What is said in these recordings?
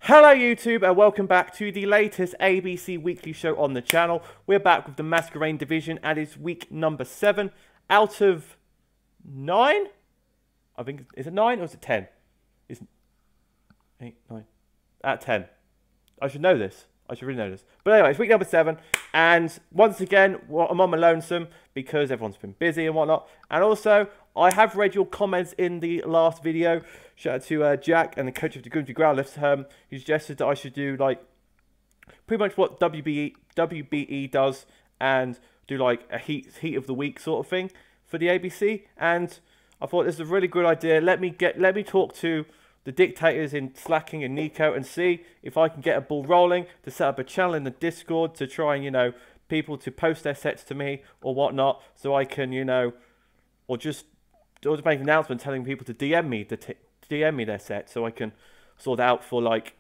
Hello YouTube and welcome back to the latest ABC weekly show on the channel. We're back with the Masquerain division and it's week number 7 out of 9? I think, is it 9 or is it 10? Is 8, 9, at 10. I should know this. I should really know this. But anyway, it's week number 7 and once again, I'm on my lonesome because everyone's been busy and whatnot. And also, I have read your comments in the last video. Shout out to Jack and the coach of the Goonty Growlifts. He suggested that I should do like pretty much what WBE does and do like a heat of the week sort of thing for the ABC. And I thought this is a really good idea. Let me talk to the dictators in Slacking and Nico and see if I can get a ball rolling to set up a channel in the Discord to try and, you know, people to post their sets to me or whatnot, so I can, you know, or just make an announcement telling people to DM me their set so I can sort it out for like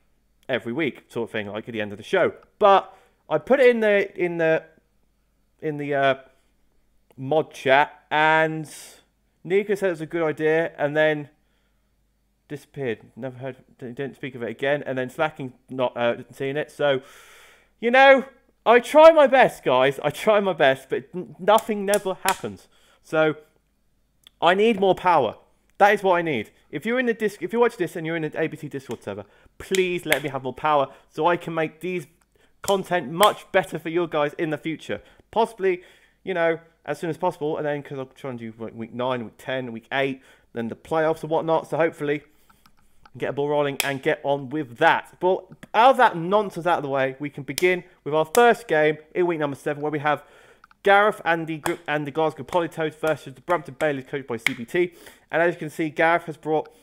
every week sort of thing, like at the end of the show. But I put it in the mod chat and Nico said it was a good idea and then disappeared. Never heard, didn't speak of it again, and then Slacking not seeing it. So, you know, I try my best, guys. I try my best, but nothing never happens. So I need more power. That is what I need. If you're in the if you watch this and you're in the ABC Discord server, please let me have more power so I can make these content much better for you guys in the future. Possibly, you know, as soon as possible, and then because I'm trying to do like week 9, week 10, week 8, then the playoffs and whatnot. So hopefully, get a ball rolling and get on with that. But out of that nonsense out of the way, we can begin with our first game in week number 7, where we have Gareth and the Glasgow Polytoads versus the Brampton Baileys, coached by CBT. And as you can see, Gareth has brought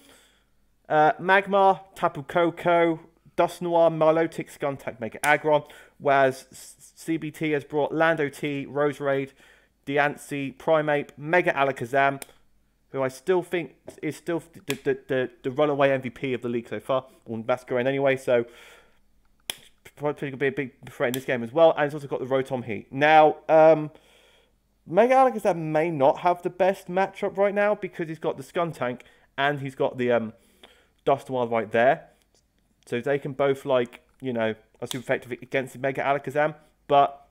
Magmar, Tapu Koko, Dust Noir, Milotic, Skuntank, Mega Aggron, whereas CBT has brought Lando T, Rose Raid, Diancie, Primeape, Mega Alakazam, who I still think is still the runaway MVP of the league so far, on Masquerain anyway, so probably going to be a big threat in this game as well. And it's also got the Rotom Heat. Now, Mega Alakazam may not have the best matchup right now because he's got the Skuntank and he's got the Dust Noir right there. So they can both, like, you know, are super effective against the Mega Alakazam, but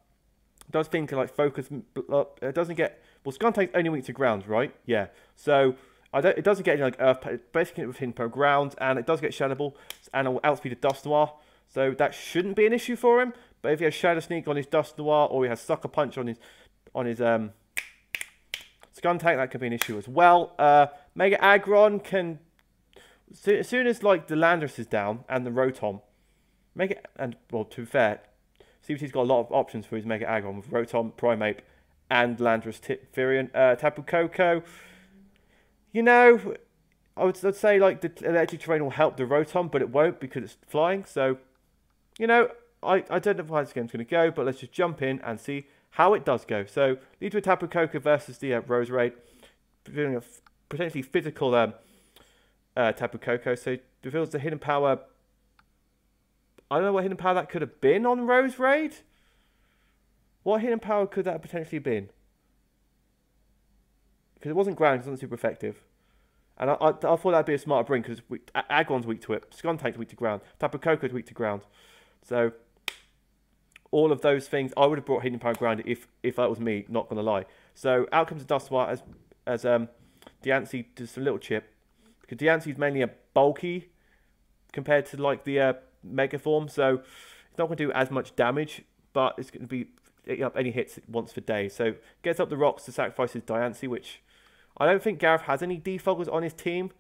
it does think like focus, it doesn't get, well, Skuntank's only weak to ground, right? Yeah. So it doesn't get any like Earth, basically with Hinpo ground, and it does get Shadow Ball, and it will outspeed a Dust Noir. So that shouldn't be an issue for him. But if he has Shadow Sneak on his Dust Noir, or he has Sucker Punch on his Skuntank, that could be an issue as well. Mega Aggron can, as soon as like the Landorus is down and the Rotom, well, to be fair, CBT's got a lot of options for his Mega Aggron with Rotom, Primeape, and Landorus Firion. Tapu Koko, you know, I'd say like the electric terrain will help the Rotom, but it won't because it's flying. So, you know, I don't know how this game's going to go, but let's just jump in and see how it does go. So, lead to a Tapu Koko versus the Rose Raid, feeling a potentially physical Tapu Koko. So, reveals the hidden power. I don't know what hidden power that could have been on Rose Raid. What hidden power could that have potentially been? Because it wasn't ground, it wasn't super effective. And I thought that'd be a smarter bring because Aggron's weak to it, Skuntank's weak to ground, Tapu Koko's weak to ground. So all of those things, I would have brought hidden power ground if that was me, not gonna lie. So out comes the Dust Noir as Diancie does a little chip. Because Diancie's mainly a bulky compared to like the Mega form, so it's not gonna do as much damage, but it's gonna be up any hits once for days. So gets up the rocks to sacrifice his Diancie, which I don't think Gareth has any defoggers on his team,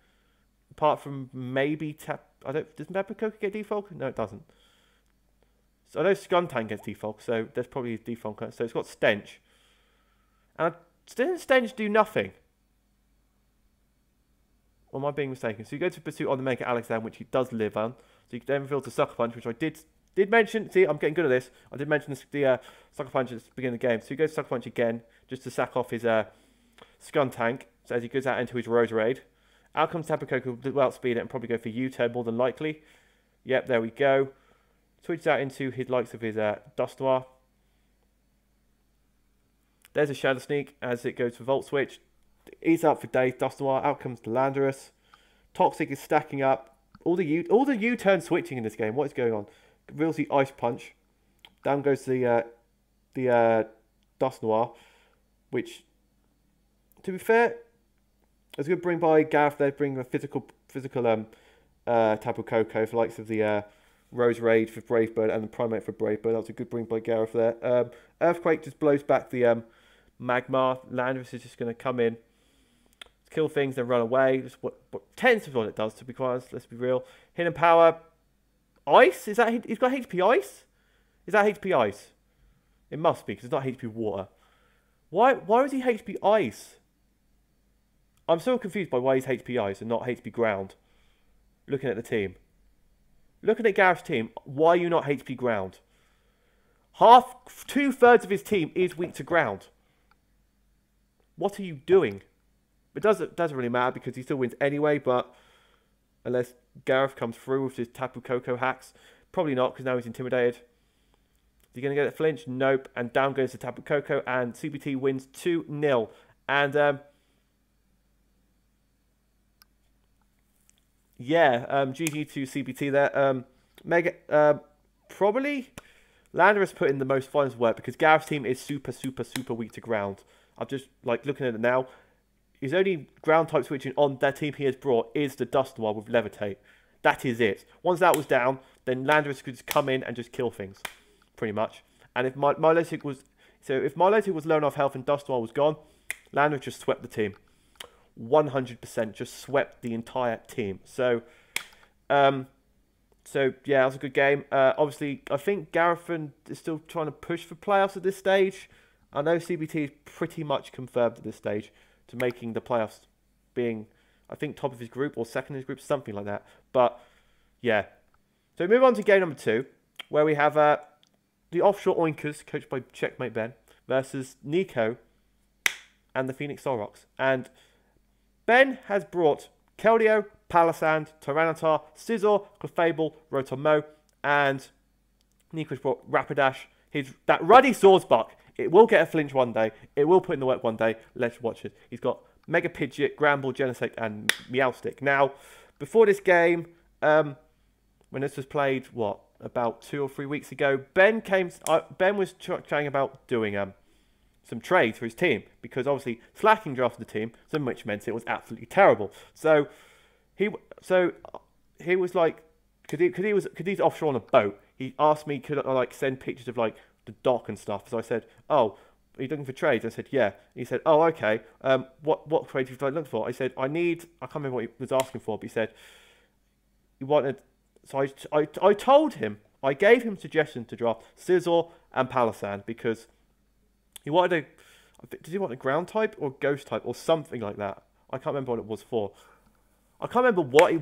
apart from maybe does Tapu Koko get defog? No, it doesn't. So I know Skuntank gets defog, so there's probably his defog. So it's got Stench. And didn't Stench do nothing? Or am I being mistaken? So you go to Pursuit on the Mega Alakazam, which he does live on. So you then reveal the Sucker Punch, which I did mention. See, I'm getting good at this. I did mention the Sucker Punch at the beginning of the game. So he goes Sucker Punch again, just to sack off his Skuntank. So as he goes out into his Rose Raid. Out comes Tapu Koko, will outspeed it and probably go for U-turn more than likely. Yep, there we go. Switches out into his likes of his Dust Noir. There's a Shadow Sneak as it goes for Volt Switch. He's up for days, Dust Noir. Out comes the Landorus. Toxic is stacking up. all the U-turn switching in this game. What is going on? Reveals the Ice Punch. Down goes the Dust Noir, which, to be fair, it's a good bring by Gareth there, bring a physical Tapu Koko for likes of the Rose Raid for Brave Bird and the Primate for Brave Bird. That was a good bring by Gareth there. Earthquake just blows back the Magmar. Landorus is just going to come in, kill things, then run away. Just what tends to be what it does, to be quite honest. Let's be real. Hidden Power. Ice? Is that... He's got HP Ice? Is that HP Ice? It must be, because it's not HP Water. Why is he HP Ice? I'm so confused by why he's HP Ice and not HP Ground. Looking at the team. Looking at Gareth's team, why are you not HP Ground? Two-thirds of his team is weak to ground. What are you doing? It doesn't really matter because he still wins anyway, but unless Gareth comes through with his Tapu Koko hacks, probably not because now he's intimidated. Is he going to get a flinch? Nope. And down goes the Tapu Koko, and CBT wins 2-0. And GG to CBT there. Probably Landorus put in the most finest work because Gareth's team is super weak to ground. I'm just like looking at it now. His only ground type switching on that team he has brought is the Dust Noir with Levitate. That is it. Once that was down, then Landorus could just come in and just kill things, pretty much. And if Milotic was low enough health and Dust Noir was gone, Landorus just swept the team. 100% just swept the entire team. So yeah, that was a good game. Obviously, I think Gareth is still trying to push for playoffs at this stage. I know CBT is pretty much confirmed at this stage to making the playoffs, being, I think, top of his group or second in his group, something like that. But yeah. So we move on to game number 2, where we have the Offshore Oinkers, coached by Checkmate Ben, versus Nico and the Phoenix Solrox. And Ben has brought Keldeo, Palisand, Tyranitar, Scizor, Clefable, Rotom-Mow, and Nico's brought Rapidash. That ruddy Swordsbuck. It will get a flinch one day. It will put in the work one day. Let's watch it. He's got Mega Pidgeot, Granbull, Genesect, and Meowstic. Now, before this game, when this was played, about 2 or 3 weeks ago, Ben was chatting about doing some trades for his team because obviously slacking drafted the team, some of which meant it was absolutely terrible. So he was like, because he's offshore on a boat, he asked me could I like send pictures of like the dock and stuff. So I said, "Oh, are you looking for trades?" I said, "Yeah." He said, "Oh, okay. What trades would I look for?" I said, "I can't remember what he was asking for, but he said he wanted." So I told him, I gave him suggestions to draft Scizor and Palisand because he wanted did he want a ground type or ghost type or something like that? I can't remember what it was for. I can't remember what he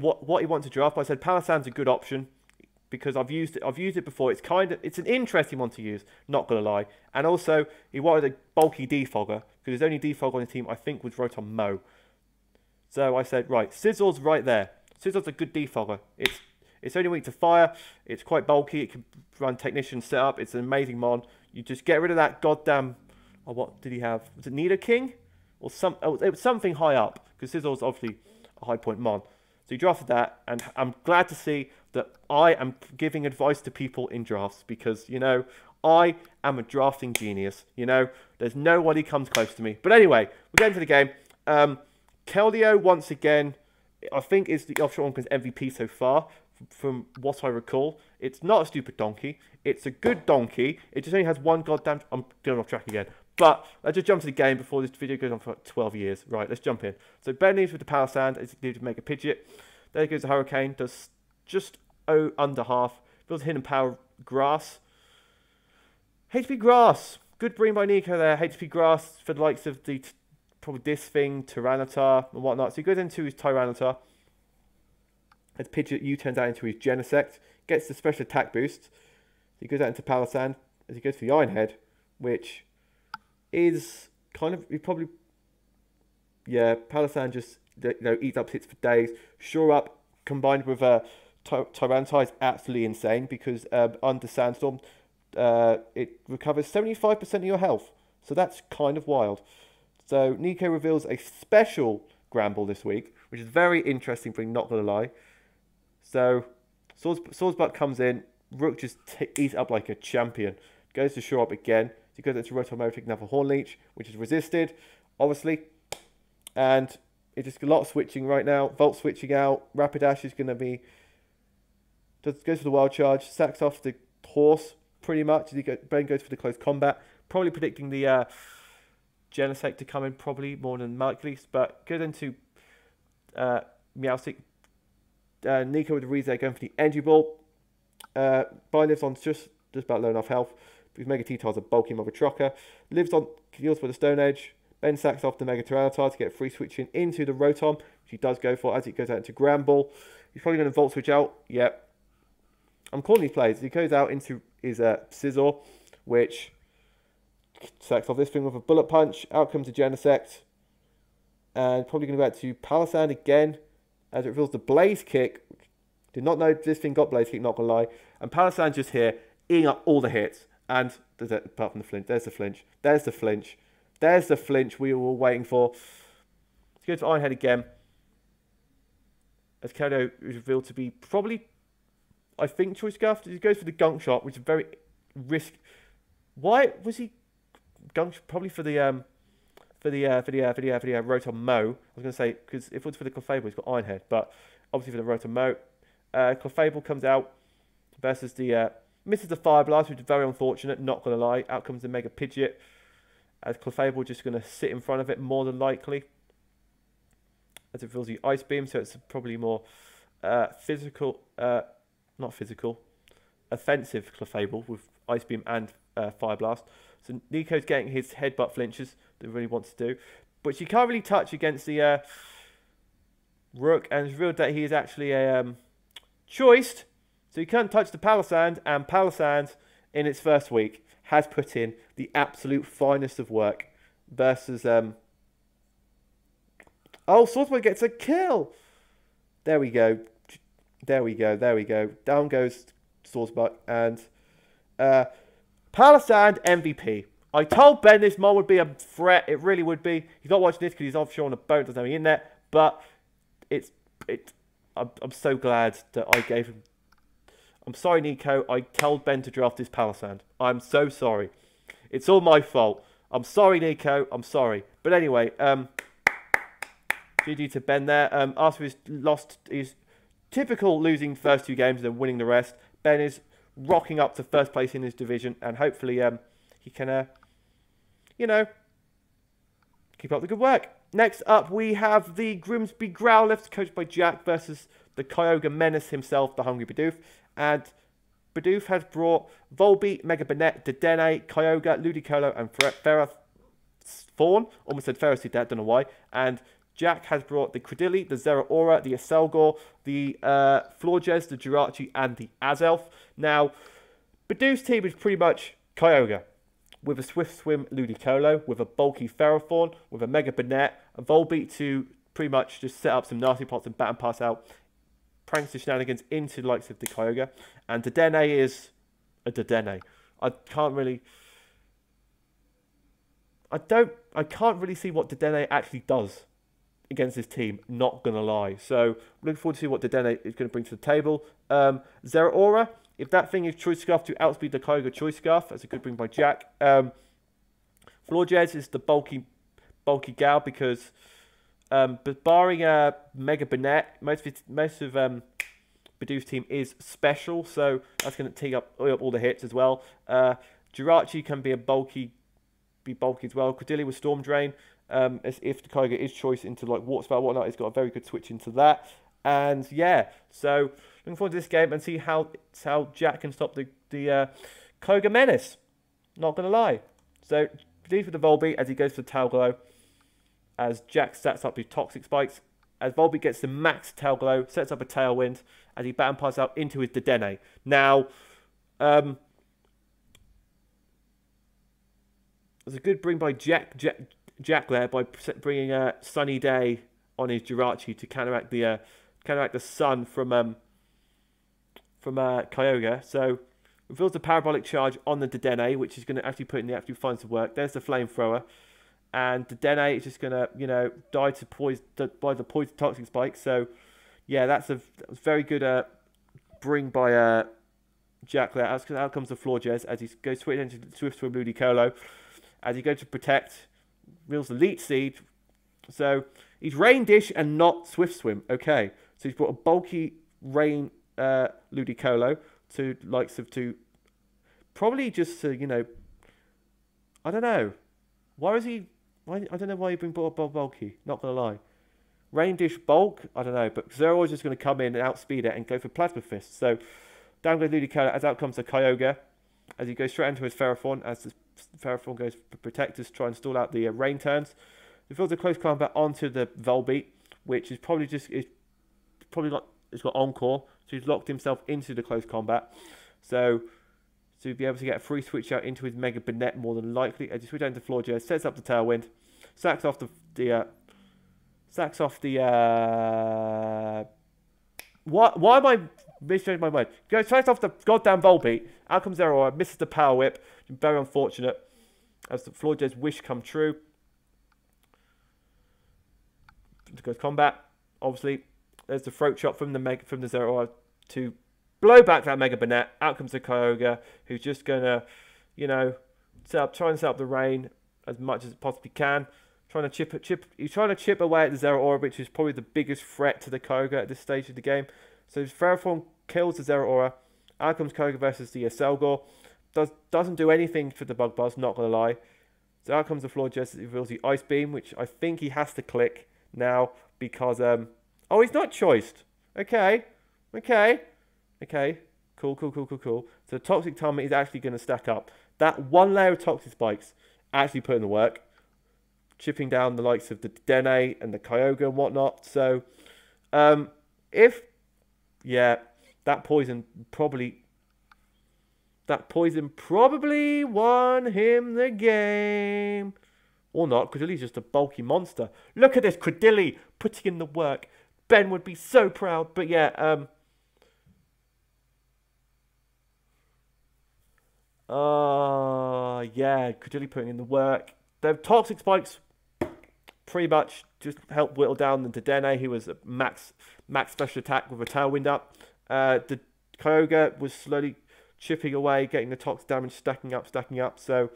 wanted to draft, but I said Palisand's a good option because I've used it before. It's an interesting one to use, not gonna lie. And also he wanted a bulky defogger because his only defog on the team I think was Rotom-Mow. So I said, right, Scizor's right there. Scizor's a good defogger. It's only weak to fire. It's quite bulky. It can run Technician setup. It's an amazing mon. You just get rid of that goddamn. Oh, what did he have? Was it Nidoking? Or it was something high up because Scizor's obviously a high point mon. So you drafted that, and I'm glad to see that I am giving advice to people in drafts because I am a drafting genius. There's nobody comes close to me. But anyway, we're getting to the game. Keldeo once again, I think is the Offshore Oinkers MVP so far. From what I recall, it's not a stupid donkey. It's a good donkey. It just only has one goddamn. I'm going off track again. But let's just jump to the game before this video goes on for 12 years. Right, let's jump in. So Ben leaves with the Palisand. It's needed to make a Pidgeot. There goes the Hurricane. Does just under half. Builds Hidden Power Grass. HP Grass. Good bring by Nico there. HP Grass for the likes of probably this thing, Tyranitar and whatnot. So he goes into his Tyranitar. As Pidgeot U-turns out into his Genesect, gets the special attack boost. So he goes out into Palisand as he goes for the Iron Head, which is kind of, Palisand just eats up hits for days. Shore Up combined with Tyranitar is absolutely insane because under Sandstorm, it recovers 75% of your health. So that's kind of wild. So Nico reveals a special Granbull this week, which is very interesting, but not going to lie. So Swordsbuck comes in. Rook just eats up like a champion. Goes to shore up again. So he goes into rotor mode, taking another Horn Leech, which is resisted, obviously. And it's just a lot of switching right now. Volt switching out. Rapidash is going to be... Goes for the wild charge. Sacks off the horse, pretty much. Ben goes for the close combat. Probably predicting the Genesect to come in, probably, more than likely. But goes into Meowstic. Nico with the Rize going for the Energy Ball. Bai lives on just about low enough health. Because Mega T-Tar's a bulky Mother Trucker. Lives on, deals for the Stone Edge. Ben sacks off the Mega Tyranitar to get free switching into the Rotom, which he does go for as it goes out into Gramble. He's probably going to Volt Switch out. Yep. I'm calling these plays. He goes out into his Scizor, which sacks off this thing with a Bullet Punch. Out comes the Genesect. And probably going to go out to Palisand again, as it reveals the Blaze Kick. Did not know this thing got Blaze Kick, not going to lie. And Palisand just here, eating up all the hits. And, apart from the flinch, there's the flinch. There's the flinch. There's the flinch we were all waiting for. Let's go to Ironhead again. As Kodo is revealed to be probably, I think, Choice Scarf. He goes for the Gunk Shot, which is very risk. Why was he Gunk? Probably for the Rotom Mo. I was going to say, because if it was for the Clefable, he's got Ironhead, but obviously for the Rotom Mo. Clefable comes out versus the misses the Fire Blast, which is very unfortunate. Not going to lie. Out comes the Mega Pidgeot. As Clefable just going to sit in front of it more than likely. As it feels the Ice Beam, so it's probably more offensive Clefable with Ice Beam and Fire Blast. So Nico's getting his headbutt flinches that he really wants to do. But she can't really touch against the Rook, and it's revealed that he is actually a choiced. So he can't touch the Palisand, and Palisand in its first week has put in the absolute finest of work versus... Oh, Swordsbuck gets a kill! There we go. There we go. There we go. Down goes Swordsbuck. And Palisand MVP. I told Ben this mod would be a threat. It really would be. He's not watching this because he's offshore on a boat. Doesn't have any internet. But I'm so glad that I gave him... I'm sorry, Nico. I told Ben to draft this Palisand. I'm so sorry. It's all my fault. I'm sorry, Nico. I'm sorry. But anyway, GG to Ben there. After his typical losing first two games and then winning the rest, Ben is rocking up to first place in his division, and hopefully he can, keep up the good work. Next up, we have the Grimsby Growlithe, coached by Jack, versus the Kyogre Menace himself, the Hungry Bidoof. And Bidoof has brought Volbeat, Mega Banette, Dedenne, Kyogre, Ludicolo, and Ferrothorn. Almost said Ferroseed there, don't know why. And Jack has brought the Credilli, the Zeraora, the Aselgor, the Florges, the Jirachi, and the Azelf. Now, Bidoof's team is pretty much Kyogre, with a Swift Swim Ludicolo, with a bulky Ferrothorn, with a Mega Banette, a Volbeat to pretty much just set up some nasty pots and bat and pass out prankster shenanigans into the likes of the Kyogre. And Dedenne is a Dedenne. I can't really see what Dedenne actually does against this team, not gonna lie. So looking forward to see what Dedenne is going to bring to the table. Zeraora, if that thing is Choice Scarf to outspeed the Kyogre Choice Scarf, that's a good bring by Jack. Florges is the bulky gal, because but barring Mega Banette, most of Bidoof's team is special, so that's going to take up all the hits as well. Jirachi can be bulky as well. Credilli with Storm Drain, as if the Kyogre is choice into like Water Spout and whatnot, it's got a very good switch into that. And yeah, so looking forward to this game and see how Jack can stop the Kyogre Menace. Not going to lie. So Bidoof with the Volbeat as he goes for the Tail Glow, as Jack sets up his Toxic Spikes, as Volbeat gets the max Tail Glow, sets up a Tailwind, as he bat and pass out into his Dedenne. Now, there's a good bring by Jack there, by bringing a Sunny Day on his Jirachi to counteract the sun from Kyogre. So reveals the Parabolic Charge on the Dedenne, which is going to actually put in the absolute finest of work. There's the Flamethrower. And Dedenne is just going to, die by the poison Toxic Spike. So yeah, that was very good bring by Jack there. Out comes the floor Jez as he goes switch into Swift Swim Ludicolo. As he goes to protect, reels the Leech Seed. So he's Rain Dish and not Swift Swim. Okay, so he's brought a bulky Rain Ludicolo to likes of to probably just to, you know, I don't know. Why is he? Why I don't know why he brought a bulky. Not gonna lie. Rain Dish bulk, I don't know, but Zero is just going to come in and outspeed it and go for Plasma Fist. So down goes Ludicolo as out comes the Kyogre as he goes straight into his Ferrothorn as the Ferrothorn goes for Protectors to try and stall out the rain turns. He feels a close combat onto the Volbeat, which is probably it's got Encore, so he's locked himself into the close combat. So to be able to get a free switch out into his Mega Banette more than likely as he switches into Floor Jazz, sets up the Tailwind, sacks off why am I misjudging my mind? Goes straight off the goddamn Volbeat. Out comes Zero, misses the Power Whip. Very unfortunate. As the Floor Jazz wish come true. Goes combat. Obviously, there's the throat shot from the Zero to blow back that Mega Banette. Out comes the Kyogre, who's just gonna, you know, try and set up the rain as much as it possibly can. He's trying to chip away at the Zero Aura, which is probably the biggest threat to the Kyogre at this stage of the game. So his Ferrothorn kills the Zero Aura. Out comes Kyogre versus the Selgor. Doesn't do anything for the Bug Buzz, not gonna lie. So out comes the Floor Jess, it reveals the Ice Beam, which I think he has to click now because oh, he's not choiced. Okay. Cool. So Toxic Tummy is actually gonna stack up. That one layer of Toxic Spikes actually put in the work. Chipping down the likes of the Dene and the Kyogre and whatnot. So, that poison probably won him the game. Or not, Credilli's just a bulky monster. Look at this, Credilli putting in the work. Ben would be so proud. But yeah, Credilli putting in the work. The Toxic Spikes pretty much just helped whittle down the Dene, who was a max special attack with a Tailwind up. The Kyogre was slowly chipping away, getting the Toxic damage stacking up. So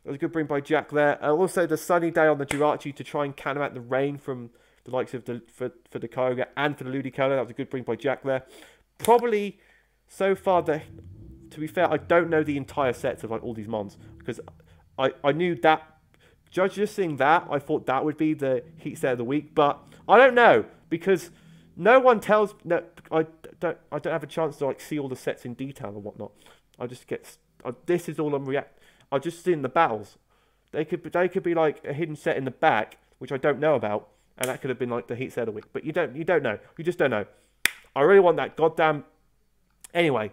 that was a good bring by Jack there. Also, the Sunny Day on the Jirachi to try and counteract the rain from the likes of for the Kyogre and for the Ludicolo. That was a good bring by Jack there. Probably so far, to be fair, I don't know the entire sets of like all these mons because I knew that. Just seeing that, I thought that would be the heat set of the week, but I don't know because no one tells. No, I don't have a chance to like see all the sets in detail and whatnot. I just get this is all I'm react. I just see in the battles. They could be like a hidden set in the back, which I don't know about, and that could have been like the heat set of the week. But you don't know. You just don't know. I really want that goddamn. Anyway.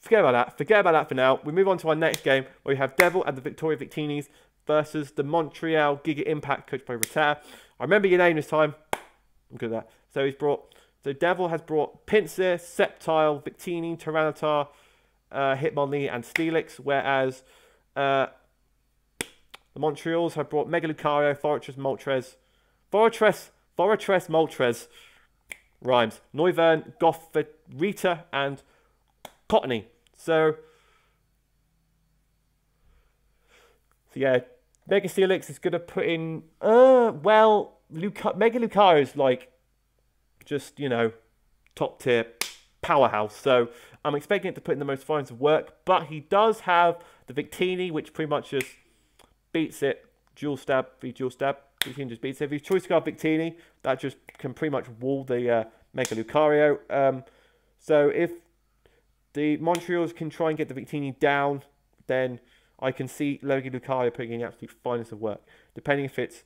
Forget about that for now. We move on to our next game where we have Devil and the Victoria Victinis versus the Montreal Giga Impact coached by Rattata. I remember your name this time. I'm good at that. So Devil has brought Pinsir, Sceptile, Victini, Tyranitar, Hitmonlee, and Steelix, whereas the Montreals have brought Mega Lucario, Fortress Moltres, rhymes, Noivern, Gothorita, and Cottony. So yeah, Mega Steelix is going to put in, Mega Lucario is like, just, you know, top tier powerhouse. So I'm expecting it to put in the most finds of work, but he does have the Victini, which pretty much just beats it. Dual stab. Victini just beats it. If you choice card Victini, that just can pretty much wall the Mega Lucario. So if the Montreals can try and get the Victini down, then I can see Mega Lucario putting in the absolute finest of work. Depending if it's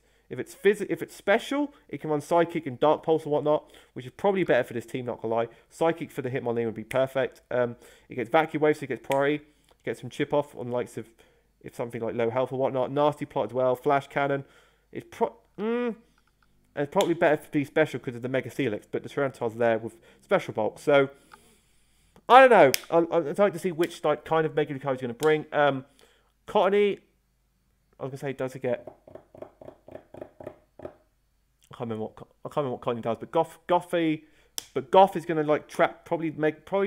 special, it can run Psychic and Dark Pulse and whatnot, which is probably better for this team, not gonna lie. Psychic for the Hitmonlee would be perfect. It gets Vacuum Wave, so it gets priority. Gets some chip off on likes of if something like low health or whatnot. Nasty Plot as well. Flash Cannon. It's probably better to be special because of the Mega Steelix, but the Tyranitar's there with Special Bulk. So I don't know. I'd like to see which kind of Mega Lucario is going to bring. Cottony, I was going to say, does it get... I can't remember what Cottony does, but But Goth is going to like trap, probably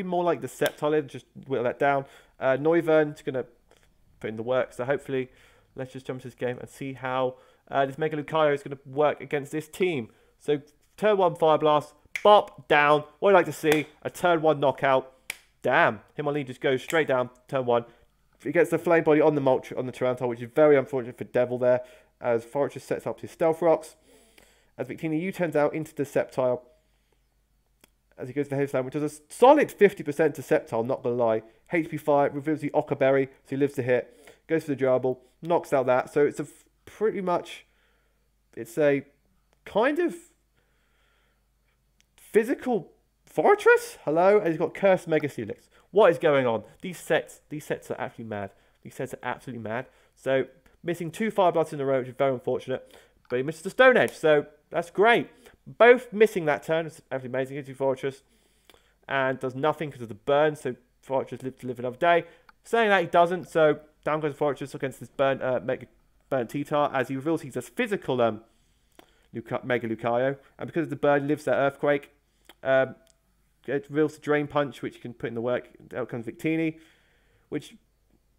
more like the Sceptile, just whittle that down. Noivern's going to put in the work. So hopefully, let's just jump to this game and see how this Mega Lucario is going to work against this team. So turn 1 Fire Blast, bop, down. What I'd like to see, a turn 1 knockout. Damn, Hitmonlee just goes straight down, turn 1. He gets the Flame Body on the Tyranitar, which is very unfortunate for Devil there, as Fortress sets up his Stealth Rocks. As Victini U-turns out into the Sceptile, as he goes to the Hail Slam, which does a solid 50% to Sceptile, not gonna lie. HP 5, reveals the Occa Berry, so he lives to hit. Goes for the Gerbil, knocks out that. So it's a pretty much, it's a kind of physical Fortress? Hello? And he's got Cursed Mega Helix. What is going on? These sets are absolutely mad. These sets are absolutely mad. So, missing 2 Fire Bloods in a row, which is very unfortunate. But he misses the Stone Edge, so that's great. Both missing that turn is absolutely amazing. Into Fortress. And does nothing because of the burn, so Fortress lives to live another day. Saying that he doesn't, so down goes Fortress against this burnt T-Tar, as he reveals he's a physical Mega Lucario. And because of the burn, he lives that Earthquake. It reveals the Drain Punch, which you can put in the work. Out comes Victini, which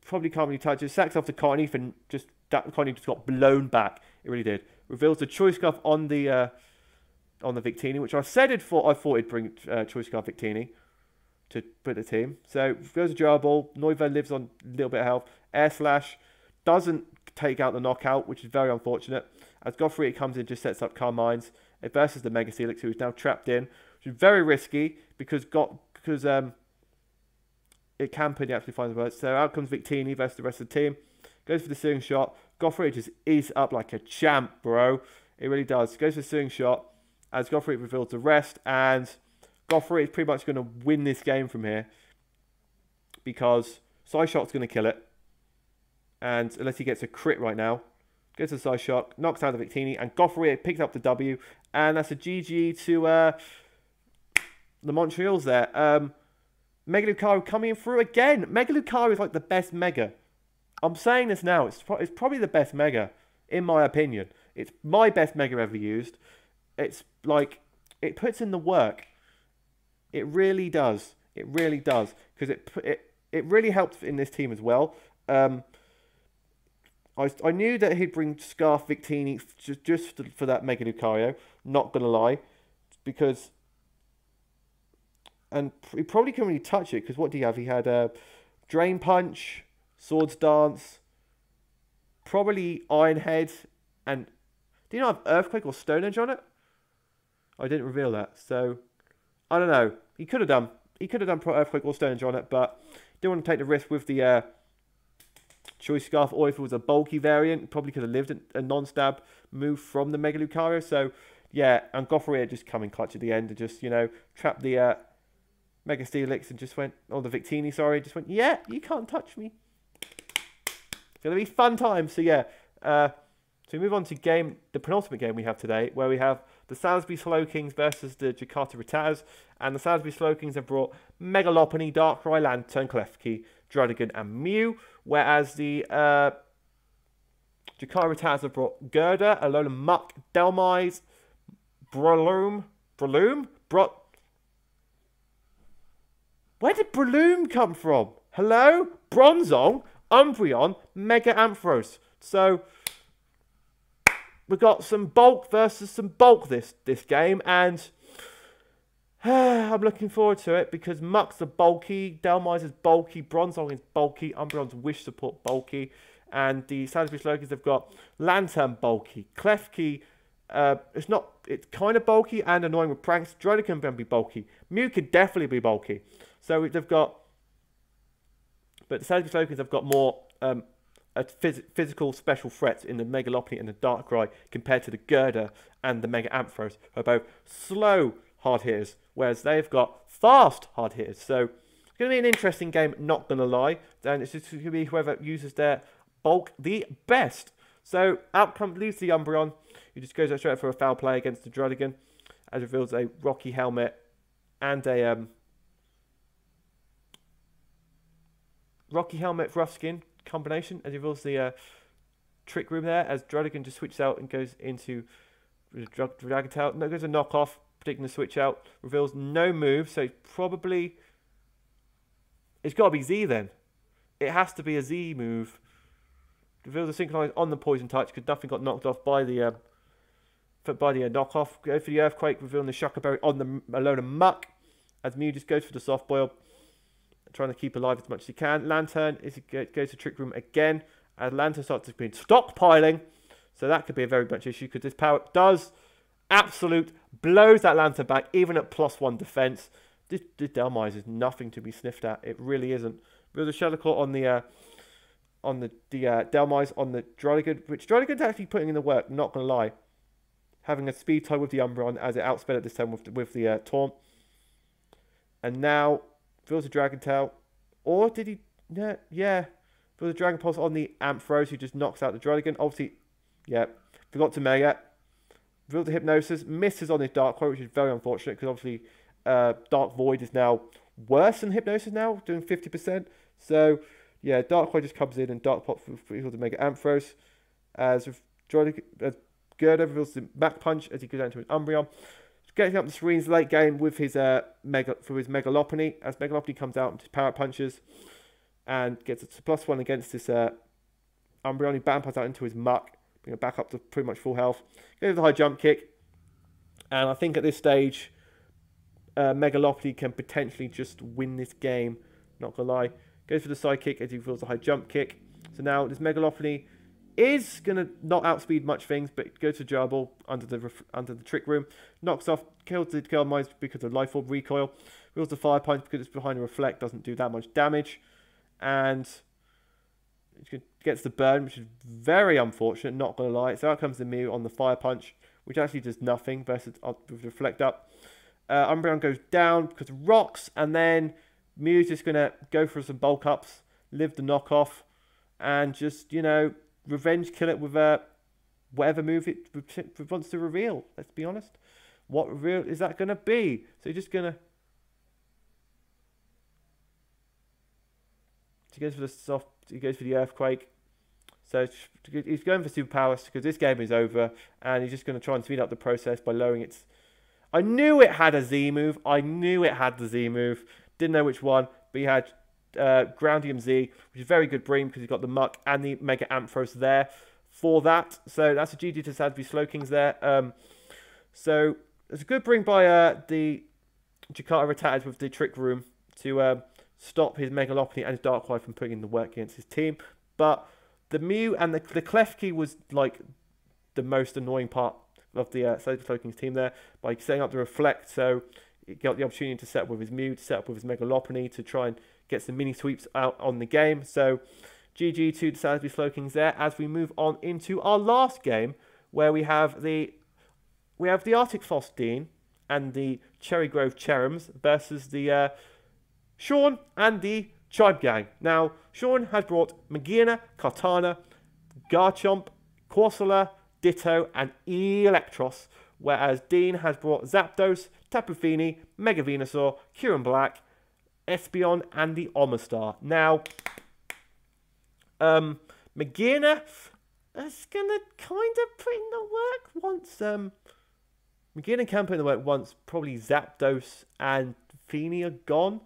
probably can't really touch it. Sacks off the Connie for just that Connie just got blown back. It really did. Reveals the Choice Scarf on the Victini, which I thought it'd bring Choice Scarf Victini to put the team. So goes a Gerbil. Noivern lives on a little bit of health. Air Slash doesn't take out the knockout, which is very unfortunate. As Gothry comes in, just sets up Carmines. It versus the Mega Helix, who is now trapped in, which is very risky because it can put the absolutely fine words. So out comes Victini versus the rest of the team. Goes for the Searing Shot. Gothry just is up like a champ, bro. It really does. Goes for the Searing Shot as Gothry reveals the rest, and Gothry is pretty much going to win this game from here because Psyshock's going to kill it, and unless he gets a crit right now. Goes to Psyshock, knocks out the Victini, and Gothry picks up the W, and that's a GG to the Montreals there. Mega Lucario coming through again. Mega Lucario is like the best Mega. I'm saying this now. It's probably the best Mega, in my opinion. It's my best Mega ever used. It's like, it puts in the work. It really does. It really does. Because it really helps in this team as well. I knew that he'd bring Scarf Victini just for that Mega Lucario. Not going to lie. Because... And he probably couldn't really touch it, because what do you have? He had Drain Punch, Swords Dance, probably Iron Head, and... Do you not have Earthquake or Stone Edge on it? I didn't reveal that, so... I don't know. He could have done Earthquake or Stone Edge on it, but... Didn't want to take the risk with the Choice Scarf, or if it was a bulky variant, probably could have lived a non-stab move from the Mega Lucario, so... Yeah, and Gothry just coming clutch at the end and just, you know, trap the... Mega Steelix and just went, or the Victini, sorry, just went, yeah, you can't touch me. It's going to be fun times. So yeah, so we move on to the penultimate game we have today, where we have the Salisbury Slowkings versus the Jakarta Rattaz, and the Salisbury Slowkings have brought Mega Lopunny, Darkrai, Lantern, Klefki, Druddigon, and Mew, whereas the Jakarta Rattaz have brought Gerda, Alolan Muck, Delmise, Breloom, where did Breloom come from? Hello? Bronzong, Umbreon, Mega Ampharos. So, we've got some bulk versus some bulk this game, and I'm looking forward to it because Muck's are bulky, Delmise is bulky, Bronzong is bulky, Umbreon's Wish Support bulky, and the Salisbury Slowkings have got Lantern bulky, Klefki. It's kind of bulky and annoying with pranks. Druddigon can be bulky. Mew could definitely be bulky. So they've got, but the Salisbury Slowkings have got more physical special threats in the Mega Lopunny and the Darkrai compared to the Gerda and the Mega Ampharos, who are both slow hard hitters, whereas they've got fast hard hitters. So it's going to be an interesting game, not going to lie. And it's just going to be whoever uses their bulk the best. So out leaves the Umbreon, who just goes straight for a foul play against the Druddigon, as reveals a Rocky Helmet and a Rocky Helmet Rough Skin combination, as reveals the Trick Room there, as Druddigon just switches out and goes into Dragon Tail. No, it goes a knockoff. predicting the switch out. Reveals no move, so probably... It's got to be Z then. It has to be a Z move. Reveals a synchronized on the poison touch because nothing got knocked off by the knockoff. Go for the earthquake, revealing the Shucker Berry on the Alolan Muck. As Mew just goes for the soft boil, trying to keep alive as much as he can. Lantern goes to Trick Room again. As Lantern starts to be stockpiling, so that could be a very much issue because this power does absolute blows that Lantern back even at +1 defense. This Delmise is nothing to be sniffed at. It really isn't. There's a Shadow Claw on the Delmise on the Droligan, which Droligan's actually putting in the work. Not gonna lie, having a speed tie with the Umbreon as it outsped at this time with the Taunt, and now feels a Dragon Tail, or did he? Yeah, feels a Dragon Pulse on the Ampharos, who just knocks out the Droligan. Obviously, yeah, forgot to Mega. Feels the Hypnosis, misses on his Dark Claw, which is very unfortunate because obviously Dark Void is now worse than Hypnosis now, doing 50%. So yeah, Dark Claw just comes in and Dark Pop feels the Mega Ampharos. As Droligan, Gerda reveals the Mach Punch as he goes down to his Umbreon. Getting up the screens late game with his Megalopony, as Megalopony comes out and just power punches and gets a +1 against this Umbreon. He Battle out into his Muck, bring it back up to pretty much full health. Goes the high jump kick, and I think at this stage Megalopony can potentially just win this game. Not gonna lie, goes for the side kick as he feels the high jump kick. So now this Megalopony is going to not outspeed much things, but goes to Gerbil under the Trick Room. Knocks off, kills the Delmise because of Life Orb recoil. Wheels the Fire Punch because it's behind a Reflect, doesn't do that much damage. And it gets the burn, which is very unfortunate, not going to lie. So out comes the Mew on the Fire Punch, which actually does nothing versus with Reflect up. Umbreon goes down because of rocks, and then Mew's just going to go for some bulk ups, live the knockoff, and just, you know, revenge kill it with whatever move it wants to reveal. Let's be honest. What reveal is that going to be? So you're just going to... He goes for the soft... He goes for the Earthquake. So he's going for superpowers because this game is over. And he's just going to try and speed up the process by lowering its... I knew it had a Z move. I knew it had the Z move. Didn't know which one. But he had... Groundium Z, which is very good bream because he's got the Muck and the Mega Ampharos there for that. So that's a GG to Sadby Slowkings there. So it's a good bring by the Jakarta Rattata with the Trick Room to stop his Megalopony and his Darkrai from putting in the work against his team. But the Mew and the Klefki was like the most annoying part of the Sadby Slowkings team there by setting up the Reflect. So he got the opportunity to set up with his Mew, to set up with his Megalopony to try and get some mini sweeps out on the game. So GG to the Sadby Slowkings there as we move on into our last game where we have the Arctic Frost Dean and the Cherry Grove Cherums versus the Sean and the Tribe Gang. Now, Sean has brought Magearna, Kartana, Garchomp, Corsola, Ditto and Electros, whereas Dean has brought Zapdos, Tapu Fini, Mega Venusaur, Kyurem Black, Espeon and the Omastar. Now, Magearna is going to kind of put in the work once... Magearna can put in the work once probably Zapdos and Fini are gone.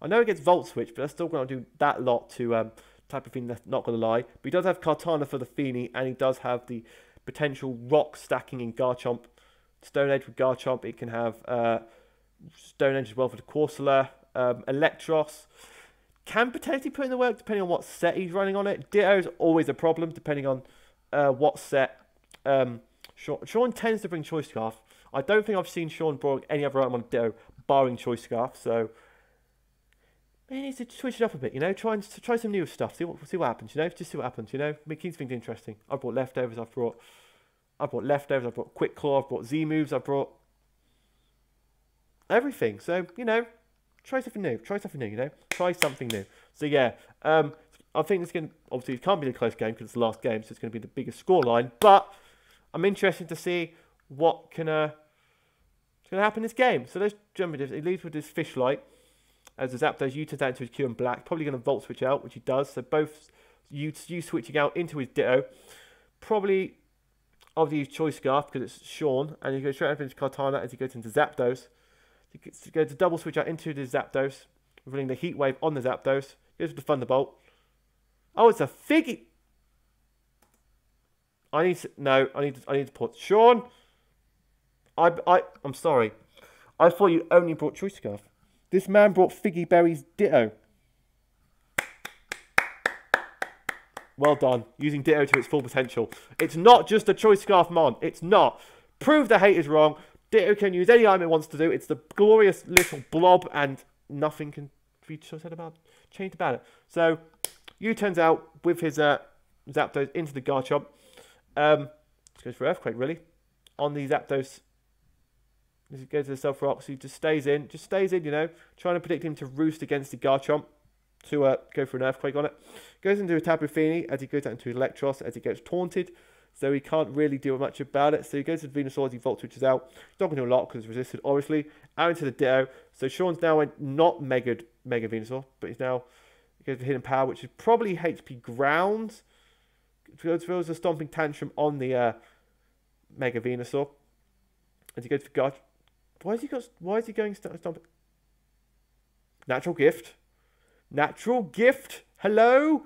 I know it gets Volt Switch, but that's still going to do that lot to Tapu Fini, not going to lie. But he does have Kartana for the Fini, and he does have the potential rock stacking in Garchomp. Stone Edge with Garchomp. It can have Stone Edge as well for the Corsola. Electros can potentially put in the work depending on what set he's running on it. Ditto is always a problem depending on what set. Sean tends to bring Choice Scarf. I don't think I've seen Sean bring any other item on Ditto barring Choice Scarf. So he needs to switch it up a bit, you know. Try some new stuff. See what happens, you know. Just see what happens, you know. Make things interesting. I've brought leftovers. I've brought Quick Claw. I've brought Z moves. I've brought everything. So, you know, try something new. You know. Try something new. So, yeah. I think it's going to... Obviously, it can't be a close game because it's the last game, so it's going to be the biggest scoreline. But I'm interested to see what's going to happen in this game. So, let's jump into this. It leads with this Fish Light. As the Zapdos, you turns out into his Kyurem Black. Probably going to Volt Switch out, which he does. So, both you switching out into his Ditto. Probably... obviously use Choice Scarf because it's Sean, and you go straight up into Kartana as he goes into Zapdos. He goes to double switch out into the Zapdos, revealing the Heat Wave on the Zapdos. Goes for the Thunderbolt. Oh, it's a Figgy. I need to put Sean. I'm sorry. I thought you only brought Choice Scarf. This man brought Figgy Berry's Ditto. Well done, using Ditto to its full potential. It's not just a Choice Scarf Mon. It's not. Prove the haters wrong. Ditto can use any item it wants to do. It's the glorious little blob, and nothing can be changed about it. So, Yu turns out with his Zapdos into the Garchomp. Let's go for Earthquake, really. On the Zapdos, as he goes to the Self Rock, so he just stays in, you know, trying to predict him to roost against the Garchomp to go for an Earthquake on it. Goes into a Tapu Fini as he goes out into Electros as he gets taunted, so he can't really do much about it. So he goes to Venusaur as he Volt Switches out. He's not going to do a lot because it's resisted, obviously. Out into the Ditto. So Sean's now not Mega Venusaur, but he goes for Hidden Power, which is probably HP Ground. Throws a Stomping Tantrum on the Mega Venusaur as he goes for God. Why is he going Stomping? Natural Gift. Natural Gift. Hello?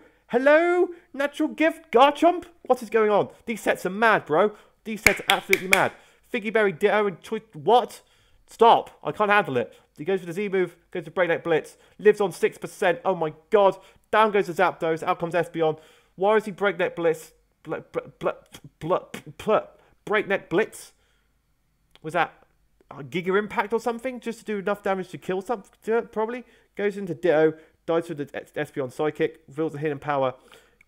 Natural Gift. Garchomp? What is going on? These sets are mad, bro. These sets are absolutely mad. Figgy Berry, Ditto, and Choice. What? Stop. I can't handle it. He goes for the Z move, goes for Breakneck Blitz, lives on 6%. Oh my god. Down goes the Zapdos. Out comes Espeon. Why is he Breakneck Blitz? Breakneck Blitz? Was that a Giga Impact or something? Just to do enough damage to kill something, probably. Goes into Ditto. Dies with the Espeon Psychic, reveals the Hidden Power,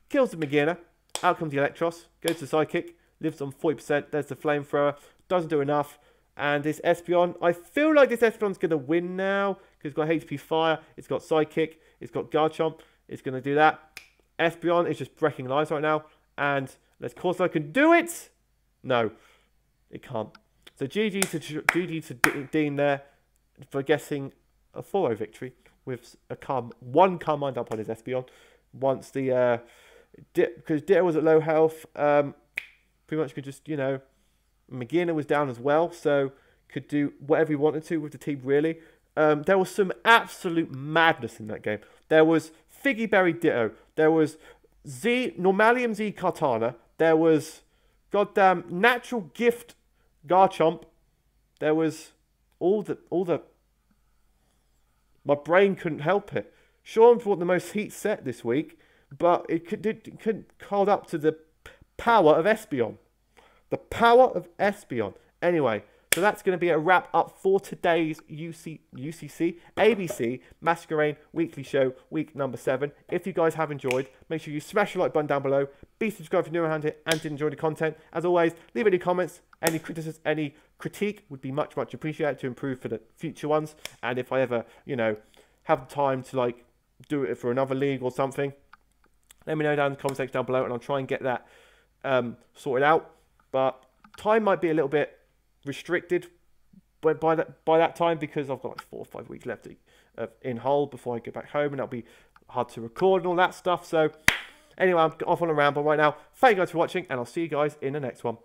kills the Magearna, out comes the Electros, goes to Psychic, lives on 40%, there's the Flamethrower, doesn't do enough, and this Espeon, I feel like this Espeon's going to win now, because it's got HP Fire, it's got Psychic, it's got Garchomp, it's going to do that. Espeon is just wrecking lives right now, and let's course I can do it! No, it can't. So GG to Dean there for guessing a 4-0 victory. With one Carmine up on his Espeon. Once the because Ditto was at low health, pretty much could just, you know, Magearna was down as well, so could do whatever he wanted to with the team, really. There was some absolute madness in that game. There was Figgy Berry Ditto. There was Normalium Z Kartana. There was goddamn Natural Gift Garchomp. There was all the my brain couldn't help it. Sean brought the most heat set this week, but it couldn't hold up to the power of Espeon. The power of Espeon. Anyway, so that's going to be a wrap up for today's UCC ABC Masquerain Weekly Show, week number 7. If you guys have enjoyed, make sure you smash the like button down below. Be subscribed if you're new around here and did enjoy the content. As always, leave any comments, any criticism, any critique would be much appreciated to improve for the future ones. And if I ever, you know, have time to like do it for another league or something, let me know down in the comment section down below, and I'll try and get that sorted out. But time might be a little bit restricted by that time, because I've got like 4 or 5 weeks left in Hull before I go back home, and that'll be hard to record and all that stuff. So anyway, I'm off on a ramble right now. Thank you guys for watching, and I'll see you guys in the next one.